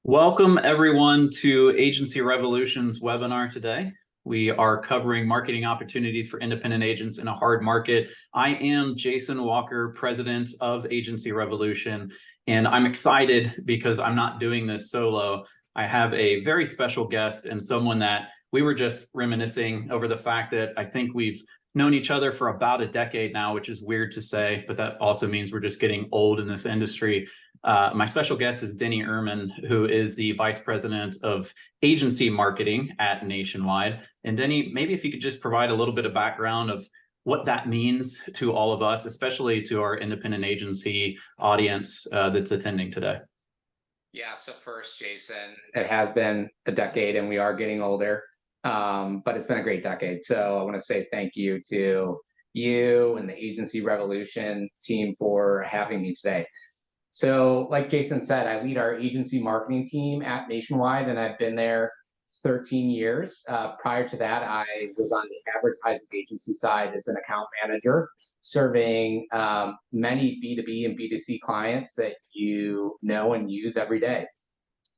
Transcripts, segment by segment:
Welcome everyone to Agency Revolution's webinar today. We are covering marketing opportunities for independent agents in a hard market. I am Jason Walker, president of Agency Revolution, and I'm excited because I'm not doing this solo. I have a very special guest and someone that we were just reminiscing over the fact that I think we've known each other for about a decade now, which is weird to say, but that also means we're just getting old in this industry. My special guest is Denny Ehrmin, who is the Vice President of Agency Marketing at Nationwide. And Denny, maybe if you could just provide a little bit of background of what that means to all of us, especially to our independent agency audience that's attending today. Yeah, so first, Jason, it has been a decade and we are getting older, but it's been a great decade. So I want to say thank you to you and the Agency Revolution team for having me today. So like Jason said, I lead our agency marketing team at Nationwide, and I've been there 13 years. Prior to that, I was on the advertising agency side as an account manager, serving many B2B and B2C clients that you know and use every day.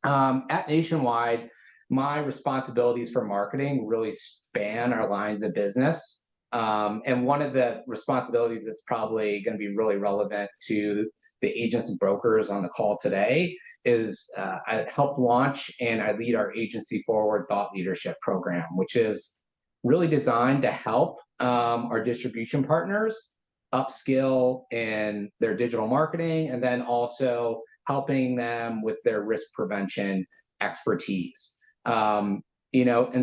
At Nationwide, my responsibilities for marketing really span our lines of business. And one of the responsibilities that's probably going to be really relevant to the agents and brokers on the call today is I help launch and I lead our Agency Forward Thought Leadership Program, which is really designed to help our distribution partners upskill in their digital marketing, and then also helping them with their risk prevention expertise. And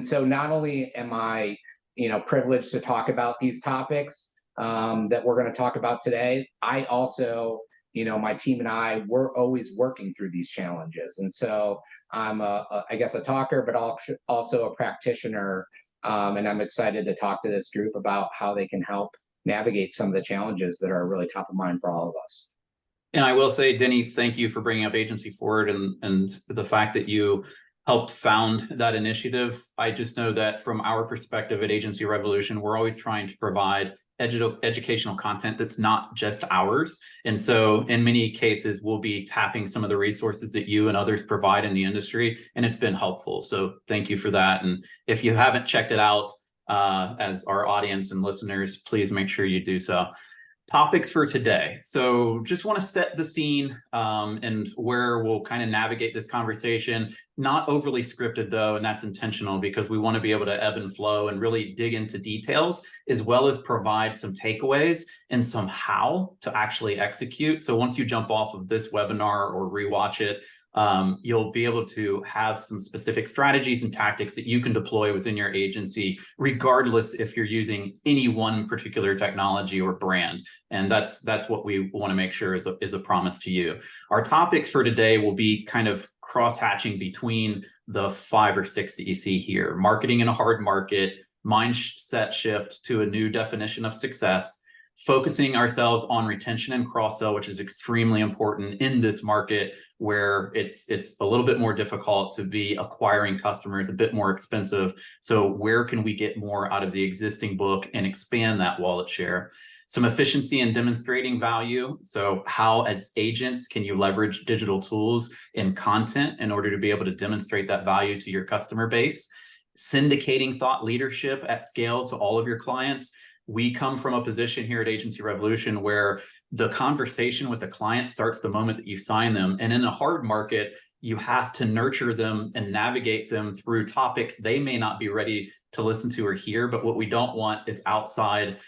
so not only am I privileged to talk about these topics that we're going to talk about today, I also, my team and I, we're always working through these challenges. And so I'm I guess a talker, but also a practitioner. And I'm excited to talk to this group about how they can help navigate some of the challenges that are really top of mind for all of us. And I will say, Denny, thank you for bringing up Agency Forward and the fact that you helped found that initiative. I just know that from our perspective at Agency Revolution, we're always trying to provide educational content that's not just ours. And so in many cases, we'll be tapping some of the resources that you and others provide in the industry, and it's been helpful. So thank you for that. And if you haven't checked it out, as our audience and listeners, please make sure you do so. Topics for today. So just want to set the scene and where we'll kind of navigate this conversation. Not overly scripted though, and that's intentional because we want to be able to ebb and flow and really dig into details, as well as provide some takeaways and some how to actually execute. So once you jump off of this webinar or rewatch it, you'll be able to have some specific strategies and tactics that you can deploy within your agency, regardless if you're using any one particular technology or brand. And that's what we want to make sure is a promise to you. Our topics for today will be kind of cross-hatching between the 5 or 6 that you see here: marketing in a hard market, mindset shift to a new definition of success, focusing ourselves on retention and cross-sell, which is extremely important in this market where it's a little bit more difficult to be acquiring customers, a bit more expensive. So where can we get more out of the existing book and expand that wallet share? Some efficiency in demonstrating value. So how, as agents, can you leverage digital tools and content in order to be able to demonstrate that value to your customer base? Syndicating thought leadership at scale to all of your clients. We come from a position here at Agency Revolution where the conversation with the client starts the moment that you sign them. And in a hard market, you have to nurture them and navigate them through topics they may not be ready to listen to or hear. But what we don't want is outside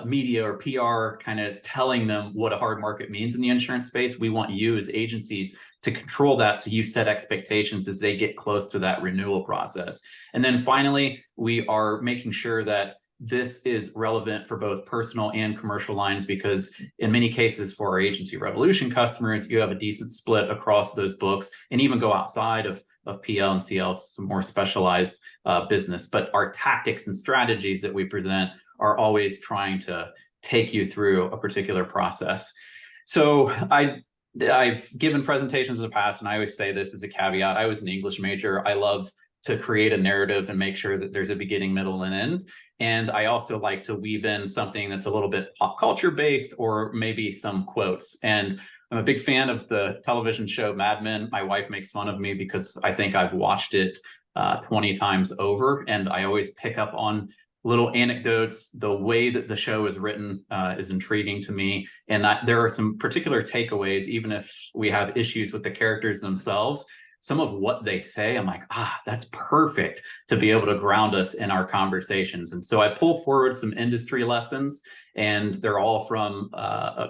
media or PR kind of telling them what a hard market means in the insurance space. We want you as agencies to control that, so you set expectations as they get close to that renewal process. And then finally, we are making sure that this is relevant for both personal and commercial lines, because in many cases for our Agency Revolution customers, you have a decent split across those books and even go outside of PL and CL to some more specialized business. But our tactics and strategies that we present are always trying to take you through a particular process. So I've given presentations in the past, and I always say this as a caveat: I was an English major. I love to create a narrative and make sure that there's a beginning, middle, and end. And I also like to weave in something that's a little bit pop culture based, or maybe some quotes. And I'm a big fan of the television show Mad Men. My wife makes fun of me because I think I've watched it 20 times over, and I always pick up on little anecdotes. The way that the show is written is intriguing to me, and there are some particular takeaways, even if we have issues with the characters themselves. Some of what they say, I'm like, that's perfect to be able to ground us in our conversations. And so I pull forward some industry lessons, and they're all from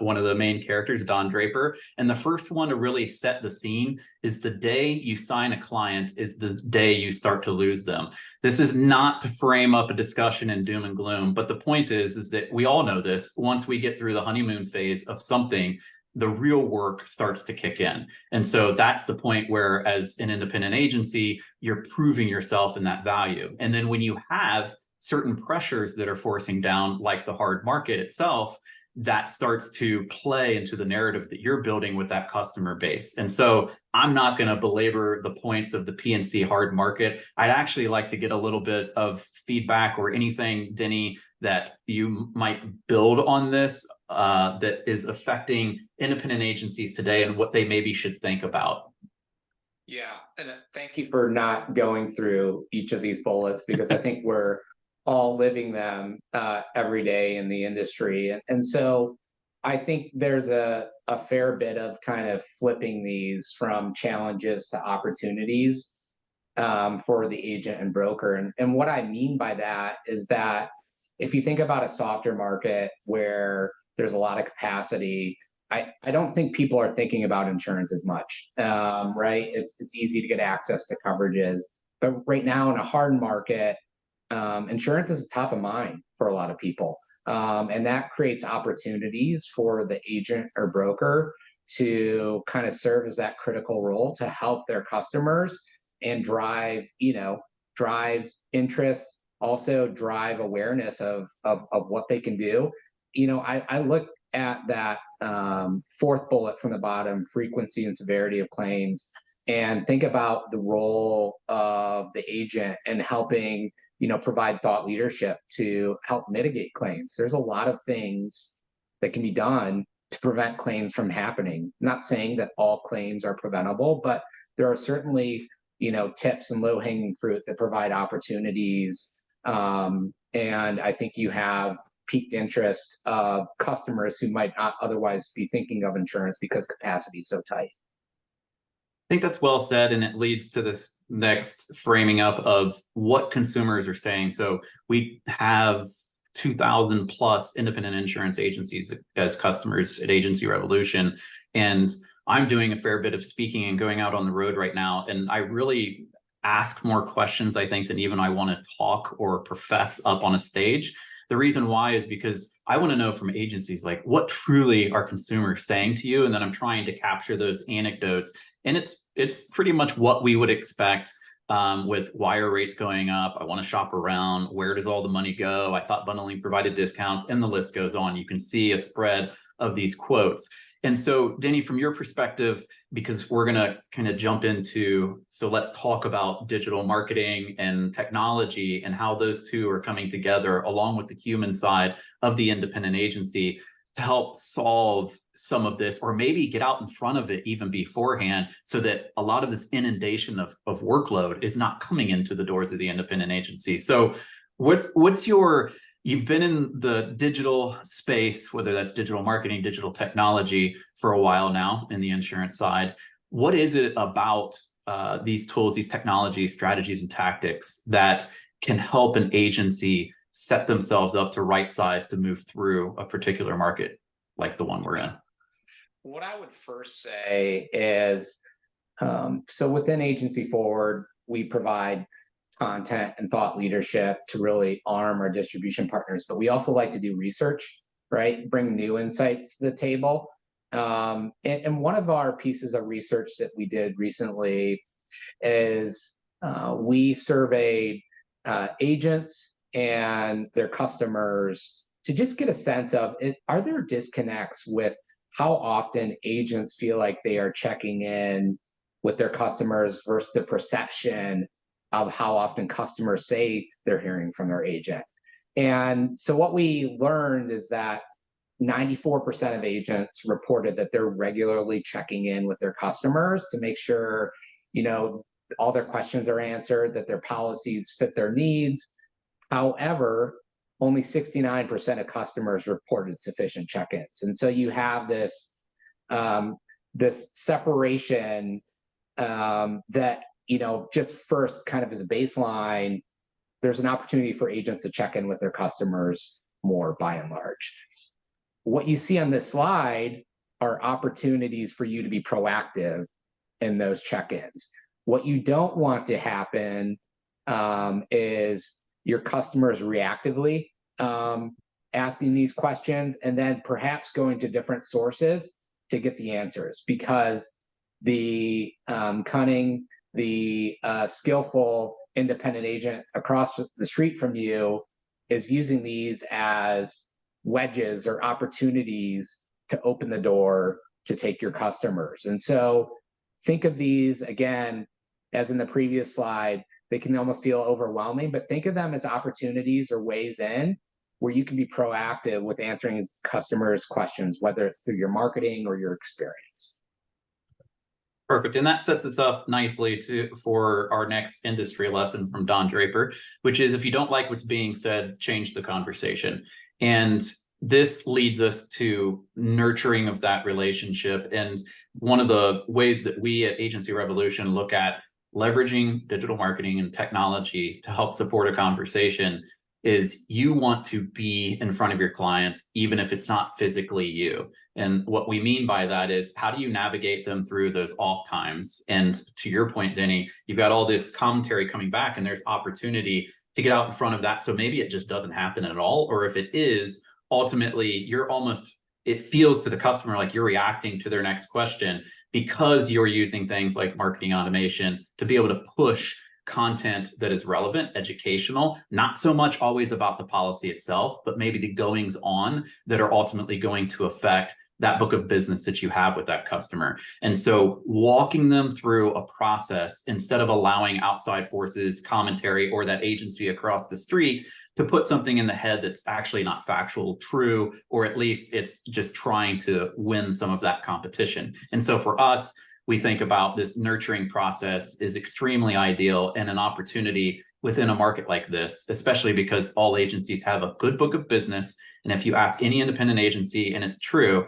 one of the main characters, Don Draper. And the first one to really set the scene is: the day you sign a client is the day you start to lose them. This is not to frame up a discussion in doom and gloom, but the point is that we all know this. Once we get through the honeymoon phase of something, the real work starts to kick in. And so that's the point where, as an independent agency, you're proving yourself in that value. And then when you have certain pressures that are forcing down, like the hard market itself, that starts to play into the narrative that you're building with that customer base. And so I'm not going to belabor the points of the P&C hard market. I'd actually like to get a little bit of feedback or anything, Denny, that you might build on this that is affecting independent agencies today and what they maybe should think about. Yeah, and thank you for not going through each of these bullets, because I think we're all living them every day in the industry. And so I think there's a fair bit of kind of flipping these from challenges to opportunities for the agent and broker. And what I mean by that is that if you think about a softer market where there's a lot of capacity, I don't think people are thinking about insurance as much, right? It's easy to get access to coverages. But right now in a hard market, insurance is top of mind for a lot of people. And that creates opportunities for the agent or broker to kind of serve as that critical role to help their customers and drive interest, also drive awareness of what they can do. I look at that fourth bullet from the bottom, frequency and severity of claims, and think about the role of the agent and helping provide thought leadership to help mitigate claims. There's a lot of things that can be done to prevent claims from happening. I'm not saying that all claims are preventable, but there are certainly tips and low-hanging fruit that provide opportunities. And I think you have piqued interest of customers who might not otherwise be thinking of insurance because capacity is so tight. I think that's well said, and it leads to this next framing up of what consumers are saying. So we have 2,000 plus independent insurance agencies as customers at Agency Revolution, and I'm doing a fair bit of speaking and going out on the road right now, and I really ask more questions, I think, than even I want to talk or profess up on a stage. The reason why is because I want to know from agencies, like, what truly are consumers saying to you? And then I'm trying to capture those anecdotes. And it's pretty much what we would expect with why are rates going up? I want to shop around. Where does all the money go? I thought bundling provided discounts, and the list goes on. You can see a spread of these quotes. And so, Denny, from your perspective, because we're going to kind of jump into, so let's talk about digital marketing and technology and how those two are coming together along with the human side of the independent agency to help solve some of this, or maybe get out in front of it even beforehand, so that a lot of this inundation of workload is not coming into the doors of the independent agency. So what's your, you've been in the digital space, whether that's digital marketing, digital technology, for a while now in the insurance side. What is it about these tools, these technologies, strategies, and tactics that can help an agency set themselves up to right size to move through a particular market like the one we're in? What I would first say is, so within Agency Forward, we provide content and thought leadership to really arm our distribution partners, but we also like to do research, right? Bring new insights to the table. And one of our pieces of research that we did recently is we surveyed agents and their customers to just get a sense of, are there disconnects with how often agents feel like they are checking in with their customers versus the perception of how often customers say they're hearing from their agent. And so what we learned is that 94% of agents reported that they're regularly checking in with their customers to make sure, all their questions are answered, that their policies fit their needs. However, only 69% of customers reported sufficient check-ins. And so you have this separation that, just first kind of as a baseline, there's an opportunity for agents to check in with their customers more by and large. What you see on this slide are opportunities for you to be proactive in those check-ins. What you don't want to happen is your customers reactively asking these questions and then perhaps going to different sources to get the answers, because the cunning, the skillful independent agent across the street from you is using these as wedges or opportunities to open the door to take your customers. And so think of these, again, as in the previous slide, they can almost feel overwhelming, but think of them as opportunities or ways in where you can be proactive with answering customers' questions, whether it's through your marketing or your experience. Perfect. And that sets us up nicely for our next industry lesson from Don Draper, which is, if you don't like what's being said, change the conversation. And this leads us to nurturing of that relationship. And one of the ways that we at Agency Revolution look at leveraging digital marketing and technology to help support a conversation is you want to be in front of your client, even if it's not physically you. And what we mean by that is, how do you navigate them through those off times? And to your point, Denny, you've got all this commentary coming back, and there's opportunity to get out in front of that. So maybe it just doesn't happen at all. Or if it is, ultimately, it feels to the customer like you're reacting to their next question because you're using things like marketing automation to be able to push content that is relevant, educational, not so much always about the policy itself, but maybe the goings on that are ultimately going to affect that book of business that you have with that customer. And so walking them through a process instead of allowing outside forces, commentary, or that agency across the street to put something in the head that's actually not factual, true, or at least it's just trying to win some of that competition. And so for us, we think about this nurturing process is extremely ideal and an opportunity within a market like this, especially because all agencies have a good book of business. And if you ask any independent agency, and it's true,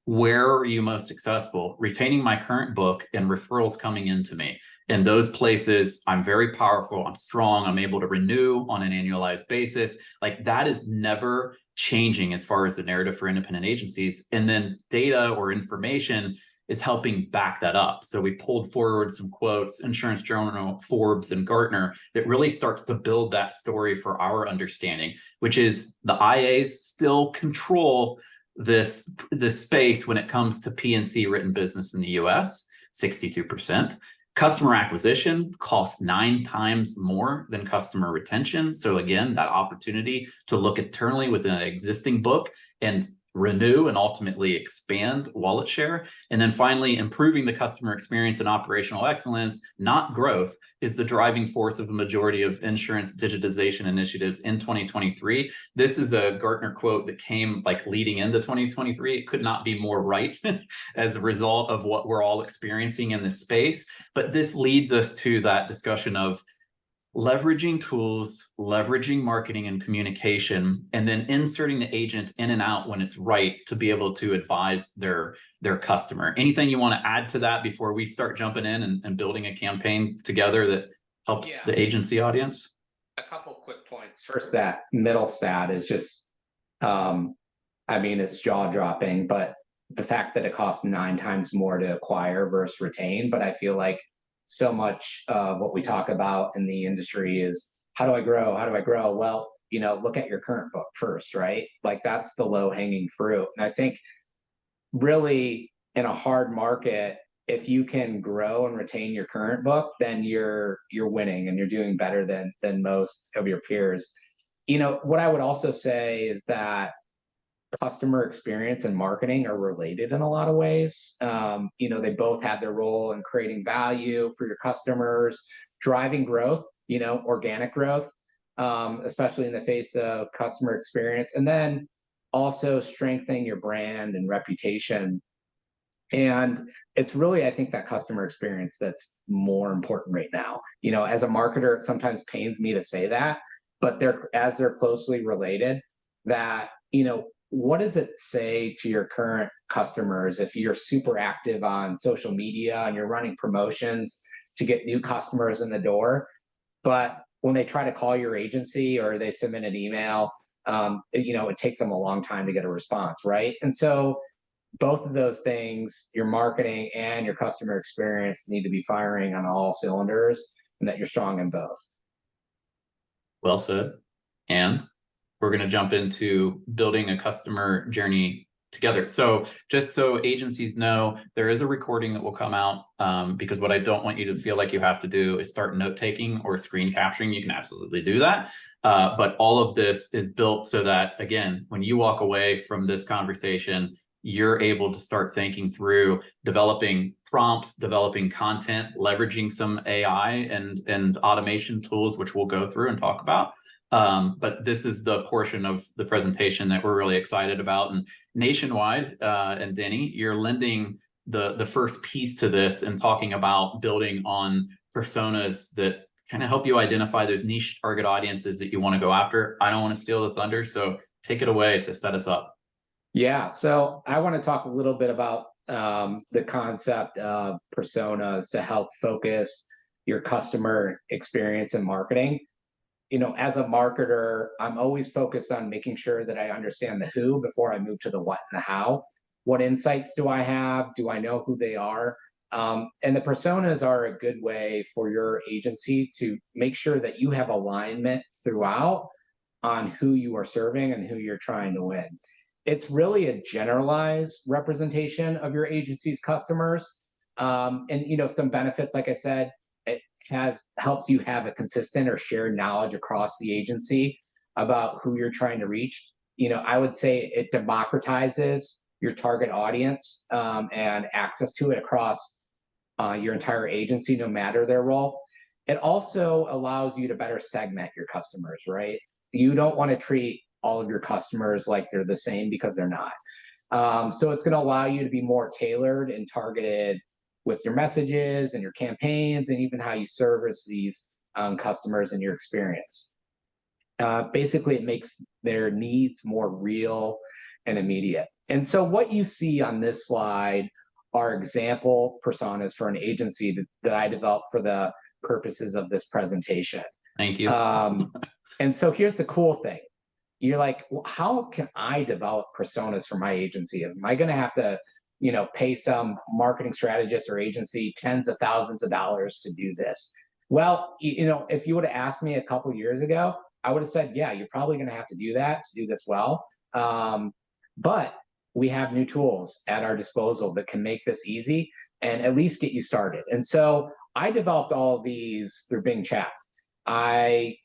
where are you most successful? Retaining my current book and referrals coming into me. In those places, I'm very powerful, I'm strong, I'm able to renew on an annualized basis. Like, that is never changing as far as the narrative for independent agencies. And then data or information is helping back that up. So we pulled forward some quotes, Insurance Journal, Forbes, and Gartner, that really starts to build that story for our understanding, which is the IAs still control this space when it comes to P&C written business in the US, 62%. Customer acquisition costs 9 times more than customer retention. So again, that opportunity to look internally within an existing book and renew and ultimately expand wallet share. And then finally, improving the customer experience and operational excellence, not growth, is the driving force of a majority of insurance digitization initiatives in 2023. This is a Gartner quote that came like leading into 2023. It could not be more right as a result of what we're all experiencing in this space. But this leads us to that discussion of leveraging tools, leveraging marketing and communication, and then inserting the agent in and out when it's right to be able to advise their customer. Anything you want to add to that before we start jumping in and building a campaign together that helps the agency audience? A couple quick points. First, that middle stat is just, it's jaw-dropping, but the fact that it costs 9 times more to acquire versus retain. But I feel like so much of what we talk about in the industry is, how do I grow? How do I grow? Well, look at your current book first, right? Like, that's the low hanging fruit. And I think really in a hard market, if you can grow and retain your current book, then you're winning and you're doing better than most of your peers. What I would also say is that customer experience and marketing are related in a lot of ways. They both have their role in creating value for your customers, driving growth, organic growth, especially in the face of customer experience, and then also strengthening your brand and reputation. And it's really, I think, that customer experience that's more important right now. As a marketer, it sometimes pains me to say that, but they're closely related. That, what does it say to your current customers if you're super active on social media and you're running promotions to get new customers in the door, but when they try to call your agency or they submit an email, it takes them a long time to get a response, right? And so both of those things, your marketing and your customer experience, need to be firing on all cylinders, and that you're strong in both. Well said. And we're going to jump into building a customer journey together. So just so agencies know, there is a recording that will come out, because what I don't want you to feel like you have to do is start note taking or screen capturing. You can absolutely do that. But all of this is built so that, again, when you walk away from this conversation, you're able to start thinking through developing prompts, developing content, leveraging some AI and automation tools, which we'll go through and talk about. But this is the portion of the presentation that we're really excited about. And nationwide, and Denny, you're lending the first piece to this and talking about building on personas that kind of help you identify those niche target audiences that you want to go after. I don't want to steal the thunder, so take it away to set us up. Yeah, so I want to talk a little bit about the concept of personas to help focus your customer experience and marketing. As a marketer, I'm always focused on making sure that I understand the who before I move to the what and the how. What insights do I have? Do I know who they are? And the personas are a good way for your agency to make sure that you have alignment throughout on who you are serving and who you're trying to win. It's really a generalized representation of your agency's customers. And some benefits, like I said, it helps you have a consistent or shared knowledge across the agency about who you're trying to reach. I would say it democratizes your target audience, and access to it across your entire agency, no matter their role. It also allows you to better segment your customers, right? You don't want to treat all of your customers like they're the same, because they're not. So it's going to allow you to be more tailored and targeted with your messages and your campaigns, and even how you service these customers and your experience. Basically, it makes their needs more real and immediate. And so what you see on this slide are example personas for an agency that I developed for the purposes of this presentation. Thank you. And so here's the cool thing. You're like, well, how can I develop personas for my agency? Am I going to have to, pay some marketing strategist or agency tens of thousands of dollars to do this? Well, if you would have asked me a couple of years ago, I would have said, yeah, you're probably going to have to do that to do this well. But we have new tools at our disposal that can make this easy and at least get you started. And so I developed all of these through Bing Chat. I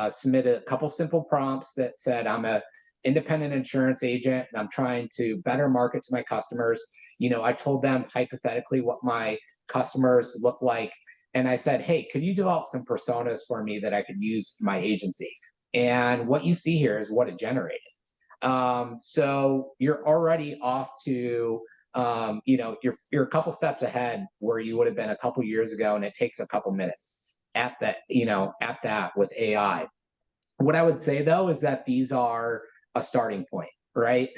submitted a couple simple prompts that said, I'm a independent insurance agent and I'm trying to better market to my customers. I told them hypothetically what my customers look like. And I said, hey, could you develop some personas for me that I could use in my agency? And what you see here is what it generated. So you're already off to, you're a couple steps ahead where you would have been a couple years ago, and it takes a couple minutes at that with AI. What I would say though is that these are a starting point, right?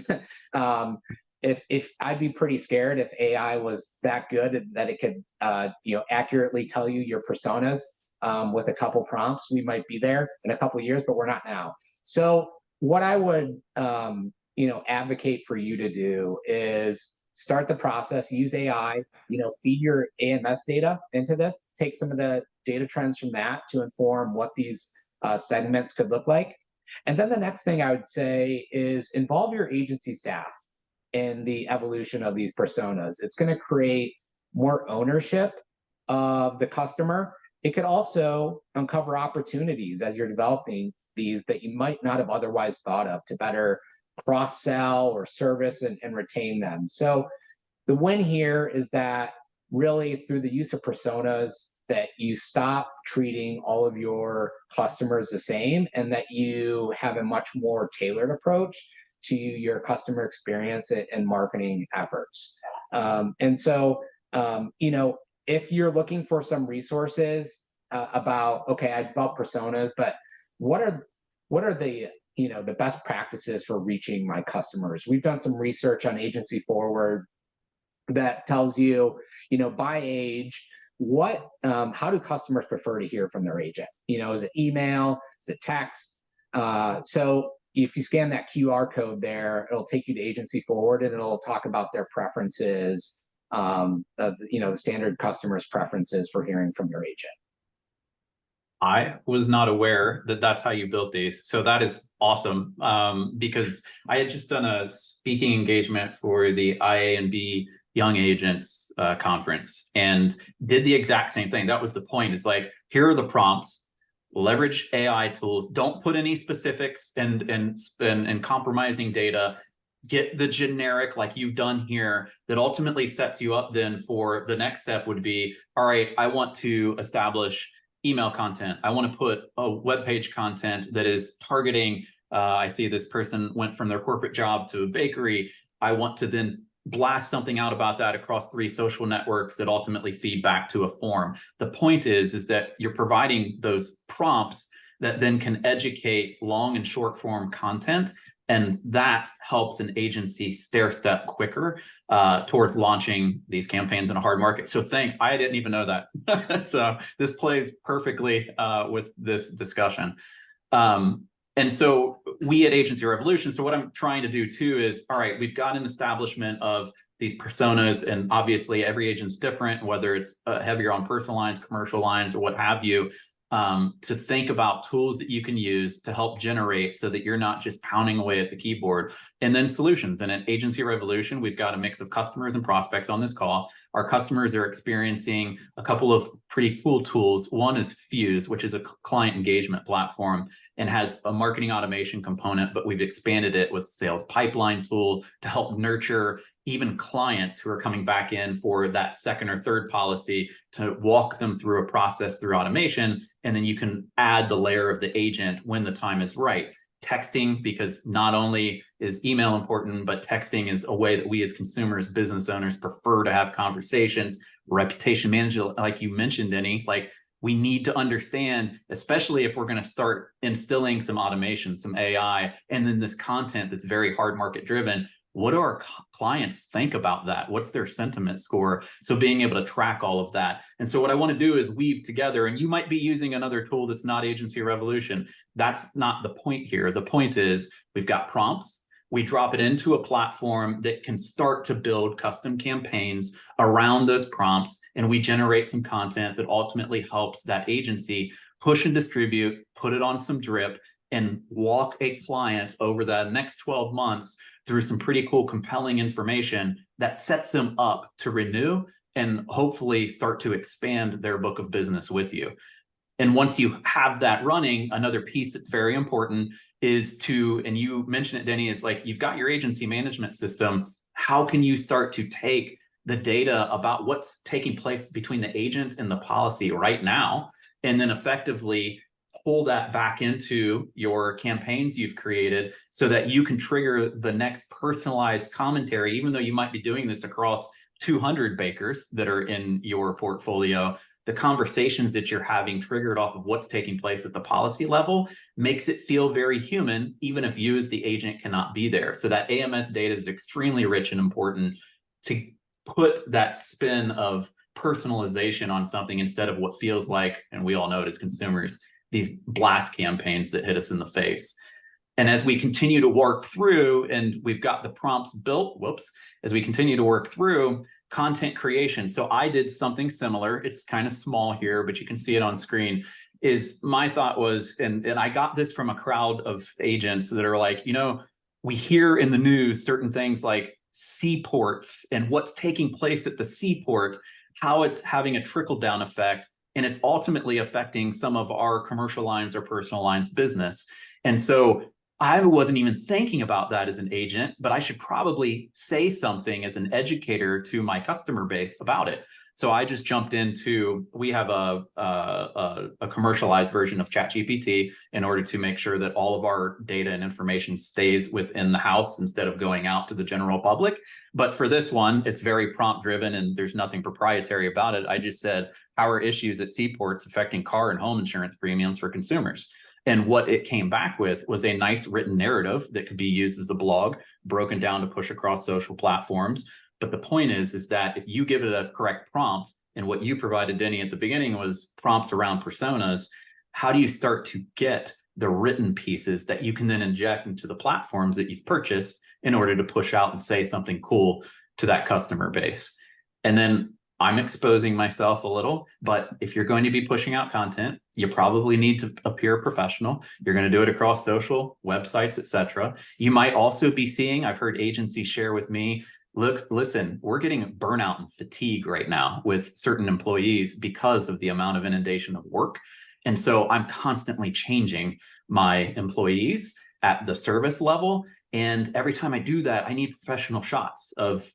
If I'd be pretty scared if AI was that good that it could accurately tell you your personas with a couple prompts. We might be there in a couple of years, but we're not now. So what I would advocate for you to do is start the process, use AI, feed your AMS data into this, take some of the data trends from that to inform what these segments could look like. And then the next thing I would say is involve your agency staff in the evolution of these personas. It's going to create more ownership of the customer. It could also uncover opportunities as you're developing these that you might not have otherwise thought of to better cross-sell or service and retain them. So the win here is that really through the use of personas that you stop treating all of your customers the same, and that you have a much more tailored approach to your customer experience and marketing efforts. And so, you know, if you're looking for some resources about, okay, I develop personas, but what are the, you know, the best practices for reaching my customers? We've done some research on Agency Forward that tells you, you know, by age, what, how do customers prefer to hear from their agent? You know, is it email? Is it text? So if you scan that QR code there, it'll take you to Agency Forward, and it'll talk about their preferences, you know, the standard customers' preferences for hearing from your agent. I was not aware that that's how you built these. So that is awesome, because I had just done a speaking engagement for the IA&B Young Agents conference and did the exact same thing. That was the point. It's like, here are the prompts, leverage AI tools, don't put any specifics and compromising data. Get the generic like you've done here that ultimately sets you up then for the next step would be, all right, I want to establish email content. I want to put a web page content that is targeting, I see this person went from their corporate job to a bakery. I want to then blast something out about that across 3 social networks that ultimately feed back to a form. The point is that you're providing those prompts that then can educate long and short form content. And that helps an agency stair step quicker towards launching these campaigns in a hard market. So thanks. I didn't even know that. So this plays perfectly with this discussion. And so we at Agency Revolution, so what I'm trying to do too is, all right, we've got an establishment of these personas, and obviously every agent's different, whether it's heavier on personal lines, commercial lines, or what have you. To think about tools that you can use to help generate so that you're not just pounding away at the keyboard, and then solutions. And at Agency Revolution, we've got a mix of customers and prospects on this call. Our customers are experiencing a couple of pretty cool tools. One is Fuse, which is a client engagement platform and has a marketing automation component, but we've expanded it with sales pipeline tool to help nurture even clients who are coming back in for that second or third policy, to walk them through a process through automation. And then you can add the layer of the agent when the time is right. Texting, because not only is email important, but texting is a way that we as consumers, business owners prefer to have conversations. Reputation management, like you mentioned, Denny, like we need to understand, especially if we're going to start instilling some automation, some AI, and then this content that's very hard market driven. What do our clients think about that? What's their sentiment score? So being able to track all of that. And so what I want to do is weave together, and you might be using another tool that's not Agency Revolution. That's not the point here. The point is we've got prompts. We drop it into a platform that can start to build custom campaigns around those prompts. And we generate some content that ultimately helps that agency push and distribute, put it on some drip, and walk a client over the next 12 months through some pretty cool, compelling information that sets them up to renew and hopefully start to expand their book of business with you. And once you have that running, another piece that's very important is to, and you mentioned it, Denny, is like, you've got your agency management system. How can you start to take the data about what's taking place between the agent and the policy right now, and then effectively pull that back into your campaigns you've created so that you can trigger the next personalized commentary, even though you might be doing this across 200 bakers that are in your portfolio. The conversations that you're having triggered off of what's taking place at the policy level makes it feel very human, even if you as the agent cannot be there. So that AMS data is extremely rich and important to put that spin of personalization on something instead of what feels like, and we all know it as consumers, these blast campaigns that hit us in the face. And as we continue to work through, and we've got the prompts built, as we continue to work through content creation. So I did something similar. It's kind of small here, but you can see it on screen. Is my thought was, and I got this from a crowd of agents that are like, you know, we hear in the news certain things like seaports and what's taking place at the seaport, how it's having a trickle-down effect. And it's ultimately affecting some of our commercial lines or personal lines business. And so I wasn't even thinking about that as an agent, but I should probably say something as an educator to my customer base about it. So I just jumped into, we have a commercialized version of ChatGPT in order to make sure that all of our data and information stays within the house instead of going out to the general public. But for this one, it's very prompt driven and there's nothing proprietary about it. I just said, how are issues at seaports affecting car and home insurance premiums for consumers? And what it came back with was a nice written narrative that could be used as a blog, broken down to push across social platforms. But the point is that if you give it a correct prompt, and what you provided, Denny, at the beginning was prompts around personas, how do you start to get the written pieces that you can then inject into the platforms that you've purchased in order to push out and say something cool to that customer base? And then I'm exposing myself a little, but if you're going to be pushing out content, you probably need to appear professional. You're going to do it across social, websites, etc. You might also be seeing, I've heard agencies share with me, look, listen, we're getting burnout and fatigue right now with certain employees because of the amount of inundation of work. And so I'm constantly changing my employees at the service level. And every time I do that, I need professional shots of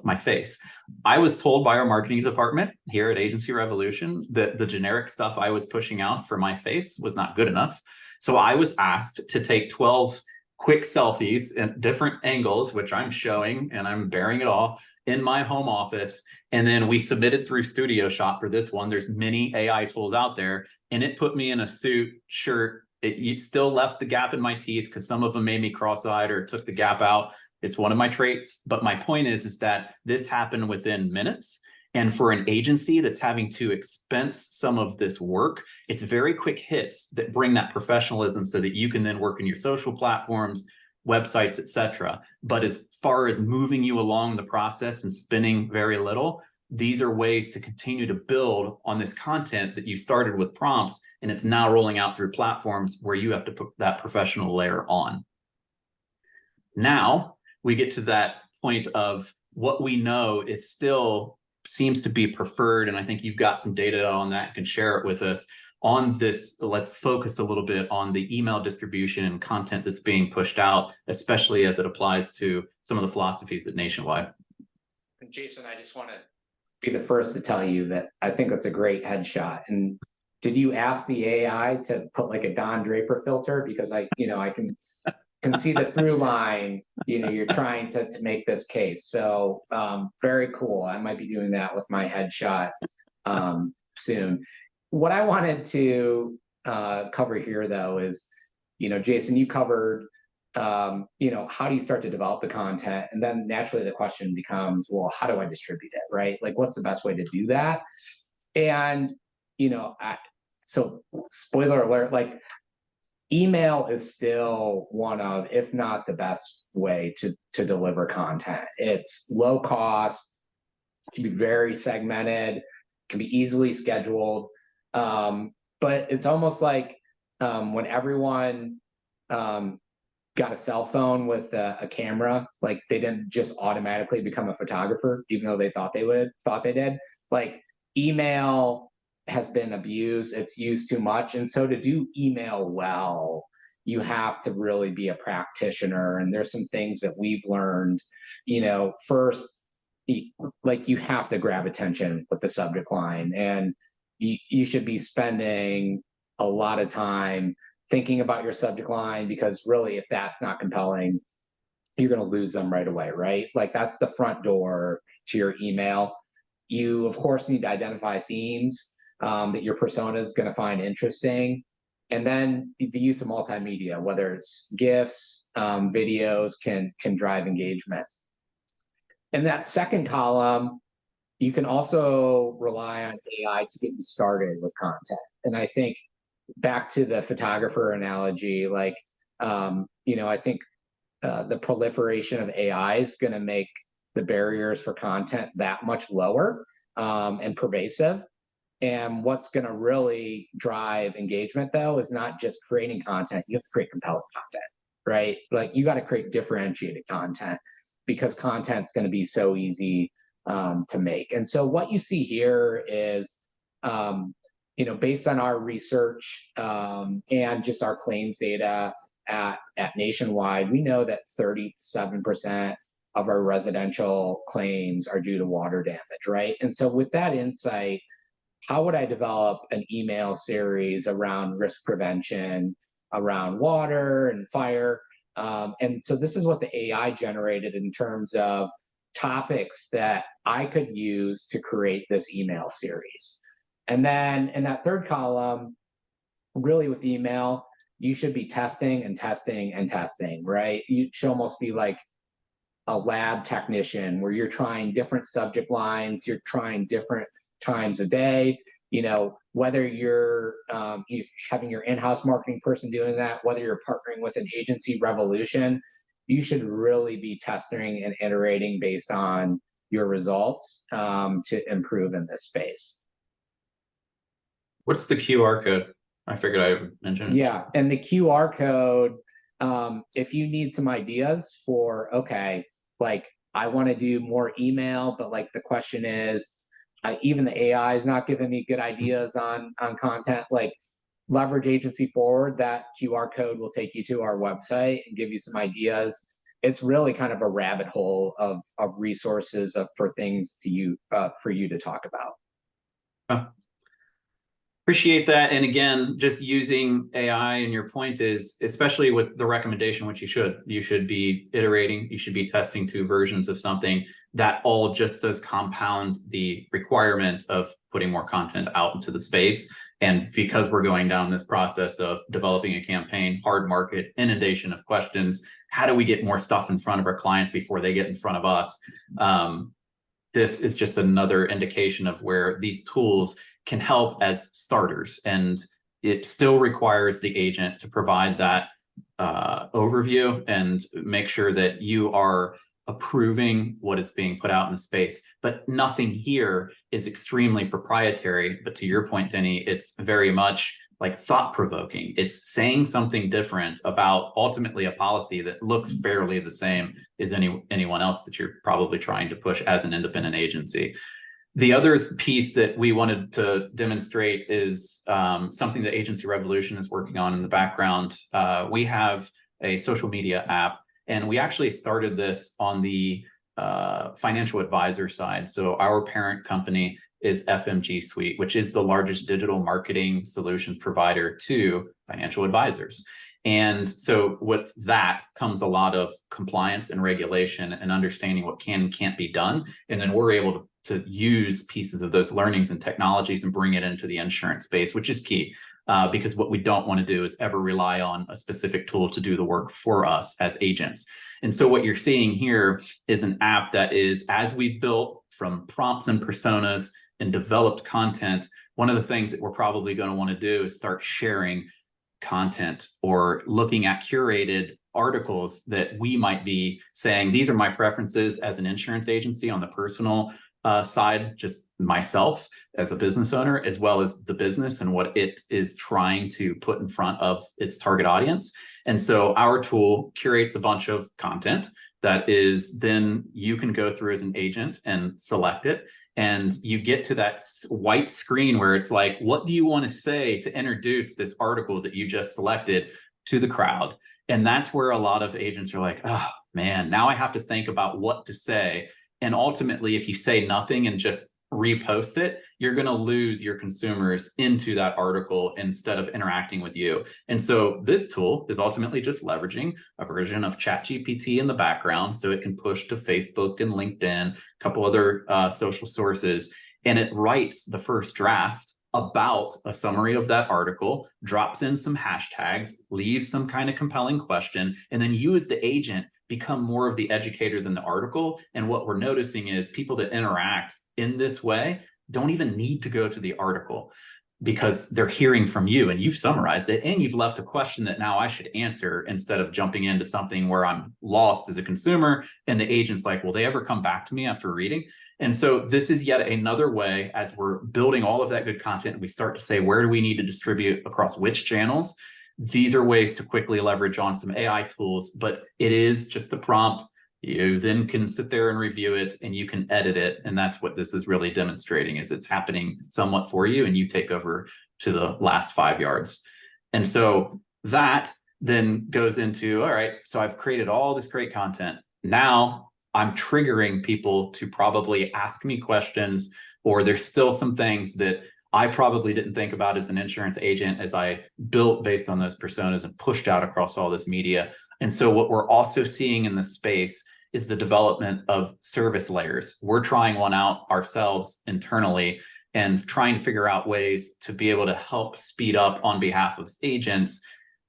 my face. I was told by our marketing department here at Agency Revolution that the generic stuff I was pushing out for my face was not good enough. So I was asked to take 12 quick selfies at different angles, which I'm showing and I'm bearing it all in my home office. And then we submitted through Studio Shot for this one. There's many AI tools out there, and it put me in a suit, shirt. It still left the gap in my teeth because some of them made me cross-eyed or took the gap out. It's one of my traits. But my point is that this happened within minutes. And for an agency that's having to expense some of this work, it's very quick hits that bring that professionalism so that you can then work in your social platforms, websites, etc. But as far as moving you along the process and spending very little, these are ways to continue to build on this content that you started with prompts, and it's now rolling out through platforms where you have to put that professional layer on. Now we get to that point of what we know is still seems to be preferred, and I think you've got some data on that and can share it with us. On this, let's focus a little bit on the email distribution and content that's being pushed out, especially as it applies to some of the philosophies at Nationwide. Jason, I just want to be the first to tell you that I think that's a great headshot. And did you ask the AI to put like a Don Draper filter? Because I can see the through line, you're trying to make this case. So very cool. I might be doing that with my headshot soon. What I wanted to cover here though is, Jason, you covered, how do you start to develop the content? And then naturally the question becomes, well, how do I distribute it, right? Like, what's the best way to do that? And, so spoiler alert, like email is still one of, if not the best way to deliver content. It's low cost, can be very segmented, can be easily scheduled. But it's almost like when everyone got a cell phone with a camera, like they didn't just automatically become a photographer, even though they thought they did. Like email has been abused, it's used too much. And so to do email well, you have to really be a practitioner. And there's some things that we've learned, first, like you have to grab attention with the subject line, and you should be spending a lot of time thinking about your subject line, because really, if that's not compelling, you're going to lose them right away, right? Like that's the front door to your email. You, of course, need to identify themes that your persona is going to find interesting. And then the use of multimedia, whether it's GIFs, videos, can drive engagement. In that second column, you can also rely on AI to get you started with content. And I think back to the photographer analogy, like, I think the proliferation of AI is going to make the barriers for content that much lower and pervasive. And what's going to really drive engagement, though, is not just creating content. You have to create compelling content, right? Like you got to create differentiated content, because content's going to be so easy to make. And so what you see here is, based on our research and just our claims data, at Nationwide, we know that 37% of our residential claims are due to water damage, right? And so with that insight, how would I develop an email series around risk prevention, around water and fire? And so this is what the AI generated in terms of topics that I could use to create this email series. And then in that third column, really with email, you should be testing and testing and testing, right? You should almost be like a lab technician where you're trying different subject lines, you're trying different times a day, whether you're having your in-house marketing person doing that, whether you're partnering with an agency revolution, you should really be testing and iterating based on your results to improve in this space. What's the QR code? I figured I would mention it. Yeah, and the QR code, if you need some ideas for, okay, like I want to do more email, but like the question is, even the AI is not giving me good ideas on content, like leverage Agency Forward. That QR code will take you to our website and give you some ideas. It's really kind of a rabbit hole of resources for things for you to talk about. Appreciate that. And again, just using AI, and your point is, especially with the recommendation, which you should be iterating, you should be testing 2 versions of something. That all just does compound the requirement of putting more content out into the space. And because we're going down this process of developing a campaign, hard market, inundation of questions, how do we get more stuff in front of our clients before they get in front of us? This is just another indication of where these tools can help as starters, and it still requires the agent to provide that overview and make sure that you are approving what is being put out in the space. But nothing here is extremely proprietary. But to your point, Denny, it's very much like thought-provoking. It's saying something different about ultimately a policy that looks fairly the same as anyone else that you're probably trying to push as an independent agency. The other piece that we wanted to demonstrate is something that Agency Revolution is working on in the background. We have a social media app, and we actually started this on the financial advisor side. So our parent company is FMG Suite, which is the largest digital marketing solutions provider to financial advisors. And so with that comes a lot of compliance and regulation and understanding what can and can't be done. And then we're able to use pieces of those learnings and technologies and bring it into the insurance space, which is key. Because what we don't want to do is ever rely on a specific tool to do the work for us as agents. And so what you're seeing here is an app that is, as we've built from prompts and personas and developed content, one of the things that we're probably going to want to do is start sharing content or looking at curated articles that we might be saying, these are my preferences as an insurance agency on the personal side, just myself as a business owner, as well as the business and what it is trying to put in front of its target audience. And so our tool curates a bunch of content that is then you can go through as an agent and select it. And you get to that white screen where it's like, what do you want to say to introduce this article that you just selected to the crowd? And that's where a lot of agents are like, oh man, now I have to think about what to say. And ultimately, if you say nothing and just repost it, you're going to lose your consumers into that article instead of interacting with you. And so this tool is ultimately just leveraging a version of ChatGPT in the background so it can push to Facebook and LinkedIn, a couple other social sources, and it writes the first draft about a summary of that article, drops in some hashtags, leaves some kind of compelling question, and then you as the agent become more of the educator than the article. And what we're noticing is people that interact in this way don't even need to go to the article because they're hearing from you and you've summarized it and you've left a question that now I should answer instead of jumping into something where I'm lost as a consumer and the agent's like, will they ever come back to me after reading? And so this is yet another way, as we're building all of that good content, we start to say, where do we need to distribute across which channels? These are ways to quickly leverage on some AI tools, but it is just a prompt. You then can sit there and review it and you can edit it. And that's what this is really demonstrating, is it's happening somewhat for you and you take over to the last 5 yards. And so that then goes into, all right, so I've created all this great content. Now I'm triggering people to probably ask me questions, or there's still some things that I probably didn't think about as an insurance agent as I built based on those personas and pushed out across all this media. And so what we're also seeing in the space is the development of service layers. We're trying one out ourselves internally and trying to figure out ways to be able to help speed up on behalf of agents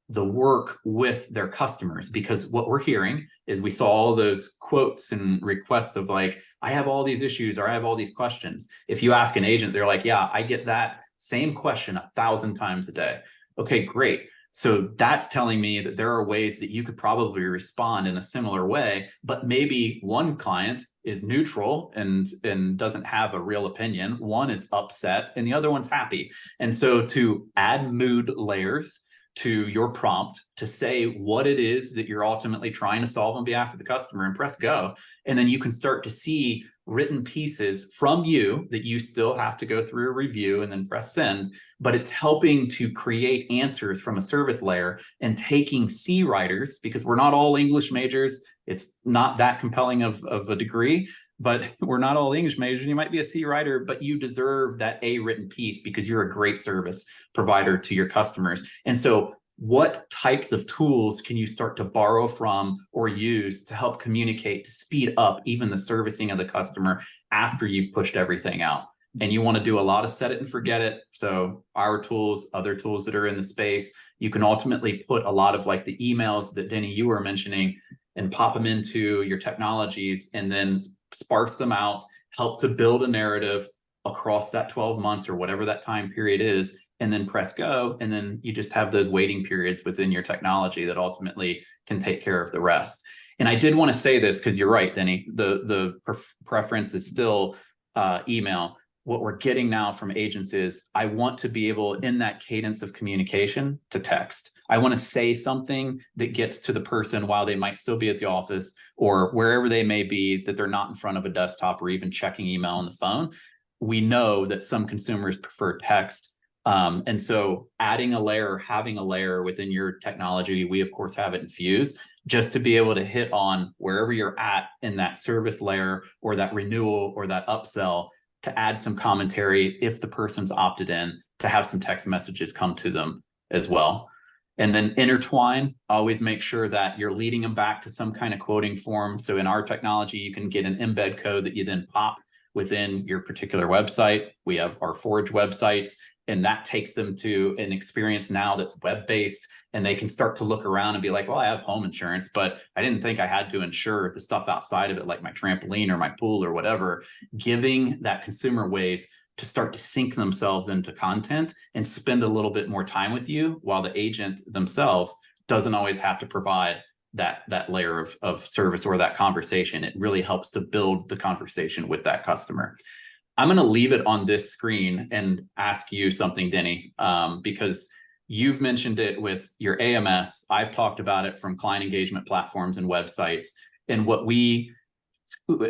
the work with their customers. Because what we're hearing is we saw all those quotes and requests of like, I have all these issues or I have all these questions. If you ask an agent, they're like, yeah, I get that same question 1,000 times a day. Okay, great. So that's telling me that there are ways that you could probably respond in a similar way, but maybe one client is neutral and doesn't have a real opinion. One is upset and the other one's happy. And so to add mood layers to your prompt to say what it is that you're ultimately trying to solve on behalf of the customer and press go. And then you can start to see written pieces from you that you still have to go through a review and then press send, but it's helping to create answers from a service layer and taking C writers, because we're not all English majors. It's not that compelling of a degree, but we're not all English majors. You might be a C writer, but you deserve that A written piece because you're a great service provider to your customers. And so what types of tools can you start to borrow from or use to help communicate, to speed up even the servicing of the customer after you've pushed everything out? And you want to do a lot of set it and forget it. So our tools, other tools that are in the space, you can ultimately put a lot of like the emails that Denny, you were mentioning, and pop them into your technologies and then sparse them out, help to build a narrative across that 12 months or whatever that time period is, and then press go. And then you just have those waiting periods within your technology that ultimately can take care of the rest. And I did want to say this because you're right, Denny, the preference is still email. What we're getting now from agents is I want to be able in that cadence of communication to text. I want to say something that gets to the person while they might still be at the office or wherever they may be, that they're not in front of a desktop or even checking email on the phone. We know that some consumers prefer text. And so adding a layer, having a layer within your technology, we of course have it infused just to be able to hit on wherever you're at in that service layer or that renewal or that upsell, to add some commentary if the person's opted in, to have some text messages come to them as well. And then intertwine, always make sure that you're leading them back to some kind of quoting form. So in our technology, you can get an embed code that you then pop within your particular website. We have our Forge websites, and that takes them to an experience now that's web-based, and they can start to look around and be like, well, I have home insurance, but I didn't think I had to insure the stuff outside of it, like my trampoline or my pool or whatever. Giving that consumer ways to start to sync themselves into content and spend a little bit more time with you, while the agent themselves doesn't always have to provide that layer of service or that conversation. It really helps to build the conversation with that customer. I'm going to leave it on this screen and ask you something, Denny, because you've mentioned it with your AMS. I've talked about it from client engagement platforms and websites. And what we,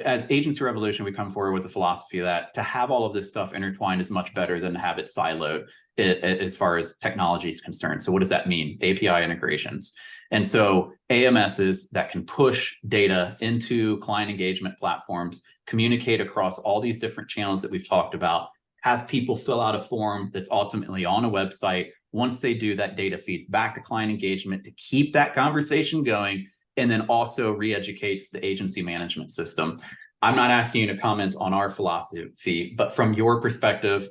as Agency Revolution, we come forward with the philosophy that to have all of this stuff intertwined is much better than to have it siloed as far as technology is concerned. So what does that mean? API integrations. And so AMSs that can push data into client engagement platforms, communicate across all these different channels that we've talked about, have people fill out a form that's ultimately on a website. Once they do, that data feeds back to client engagement to keep that conversation going, and then also re-educates the agency management system. I'm not asking you to comment on our philosophy, but from your perspective,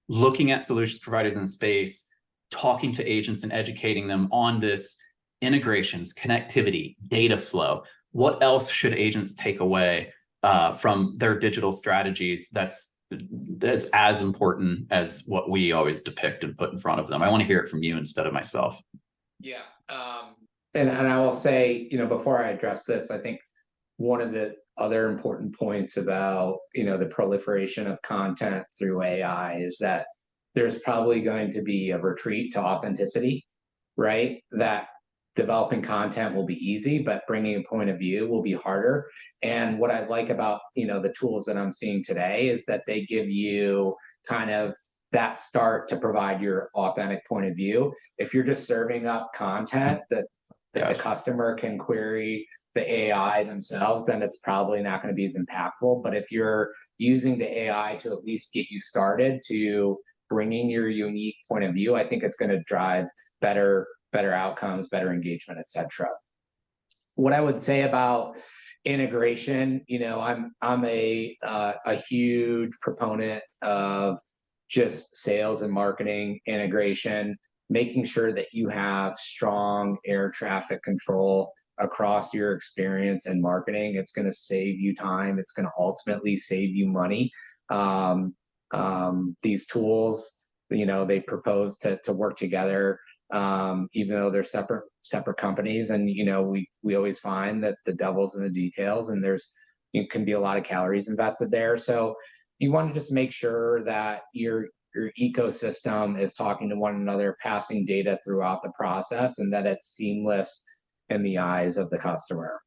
looking at solutions providers in the space, talking to agents and educating them on this integrations, connectivity, data flow, what else should agents take away from their digital strategies that's as important as what we always depict and put in front of them? I want to hear it from you instead of myself. Yeah. And I will say, before I address this, I think one of the other important points about, the proliferation of content through AI is that there's probably going to be a retreat to authenticity, right? That developing content will be easy, but bringing a point of view will be harder. And what I like about, the tools that I'm seeing today is that they give you kind of that start to provide your authentic point of view. If you're just serving up content that If Yes. the customer can query the AI themselves, then it's probably not going to be as impactful. But if you're using the AI to at least get you started to bringing your unique point of view, I think it's going to drive better outcomes, better engagement, etc. What I would say about integration, I'm a huge proponent of just sales and marketing integration, making sure that you have strong air traffic control across your experience in marketing. It's going to save you time. It's going to ultimately save you money. These tools, they propose to work together, even though they're separate companies. And we always find that the devil's in the details, and it can be a lot of calories invested there. So you want to just make sure that your ecosystem is talking to one another, passing data throughout the process, and that it's seamless in the eyes of the customer.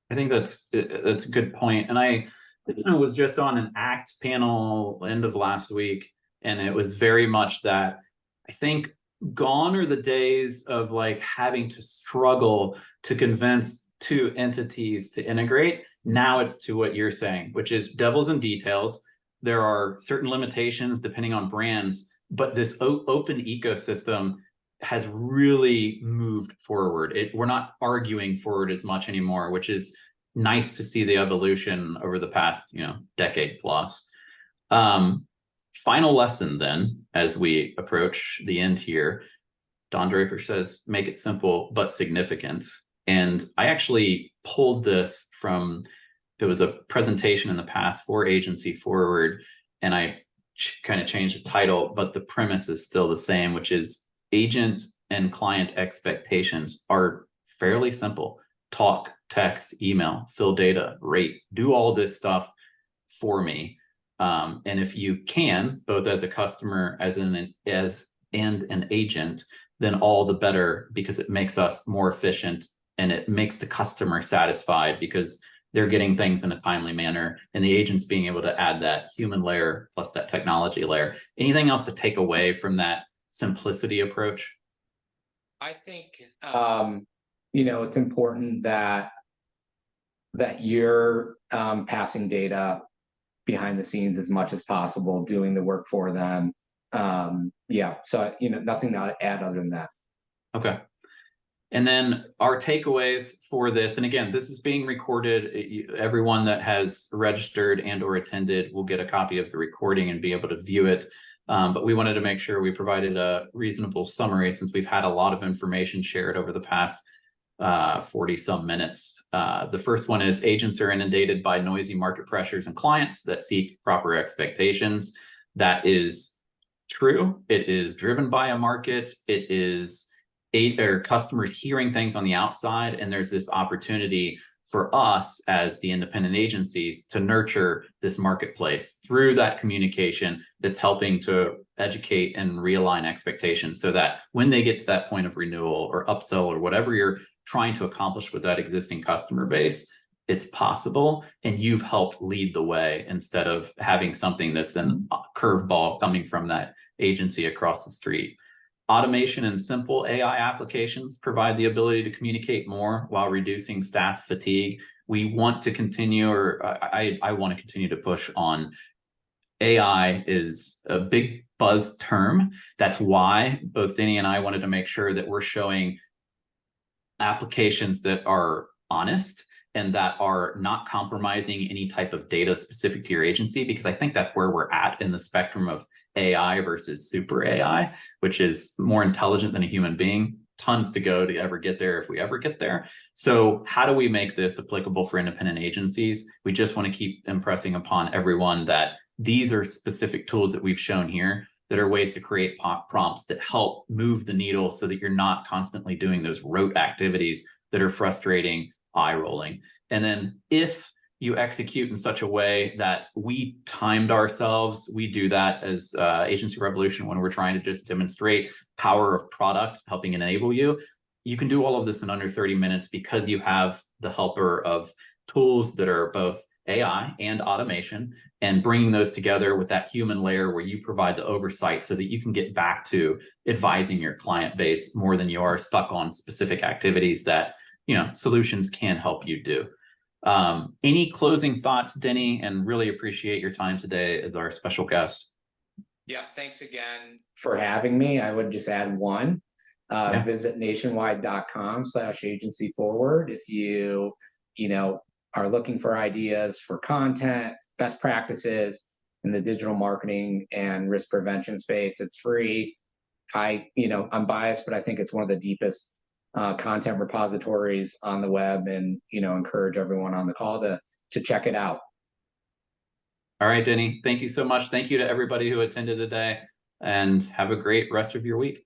I think that's a good point. And I was just on an ACT panel end of last week, and it was very much that I think gone are the days of like having to struggle to convince two entities to integrate. Now it's to what you're saying, which is devil's in details. There are certain limitations depending on brands, but this open ecosystem has really moved forward. We're not arguing forward as much anymore, which is nice to see the evolution over the past, decade plus. Final lesson then, as we approach the end here, Don Draper says, make it simple but significant. And I actually pulled this from, it was a presentation in the past for Agency Forward, and I kind of changed the title, but the premise is still the same, which is agent and client expectations are fairly simple. Talk, text, email, fill data, rate, do all this stuff for me. And if you can, both as a customer and an agent, then all the better, because it makes us more efficient and it makes the customer satisfied because they're getting things in a timely manner, and the agent's being able to add that human layer plus that technology layer. Anything else to take away from that simplicity approach? I think it's important that you're passing data behind the scenes as much as possible, doing the work for them. So nothing to add other than that. Okay. And then our takeaways for this, and again, this is being recorded. Everyone that has registered and or attended will get a copy of the recording and be able to view it. But we wanted to make sure we provided a reasonable summary, since we've had a lot of information shared over the past 40 some minutes. The first one is agents are inundated by noisy market pressures and clients that seek proper expectations. That is true. It is driven by a market. It is customers hearing things on the outside, and there's this opportunity for us as the independent agencies to nurture this marketplace through that communication that's helping to educate and realign expectations, so that when they get to that point of renewal or upsell or whatever you're trying to accomplish with that existing customer base, it's possible, and you've helped lead the way instead of having something that's a curveball coming from that agency across the street. Automation and simple AI applications provide the ability to communicate more while reducing staff fatigue. We want to continue, or I want to continue to push on AI is a big buzz term. That's why both Denny and I wanted to make sure that we're showing applications that are honest and that are not compromising any type of data specific to your agency, because I think that's where we're at in the spectrum of AI versus super AI, which is more intelligent than a human being. Tons to go to ever get there, if we ever get there. So how do we make this applicable for independent agencies? We just want to keep impressing upon everyone that these are specific tools that we've shown here that are ways to create prompts that help move the needle, so that you're not constantly doing those rote activities that are frustrating, eye-rolling. And then if you execute in such a way that we timed ourselves, we do that as Agency Revolution when we're trying to just demonstrate power of product, helping enable you. You can do all of this in under 30 minutes because you have the helper of tools that are both AI and automation, and bringing those together with that human layer where you provide the oversight so that you can get back to advising your client base more than you are stuck on specific activities that, solutions can help you do. Any closing thoughts, Denny? And really appreciate your time today as our special guest. Yeah, thanks again for having me. I would just add one. Visit nationwide.com/agency forward if you are looking for ideas for content, best practices in the digital marketing and risk prevention space. It's free. I'm biased, but I think it's one of the deepest content repositories on the web, and encourage everyone on the call to check it out. All right, Denny, thank you so much. Thank you to everybody who attended today, and have a great rest of your week.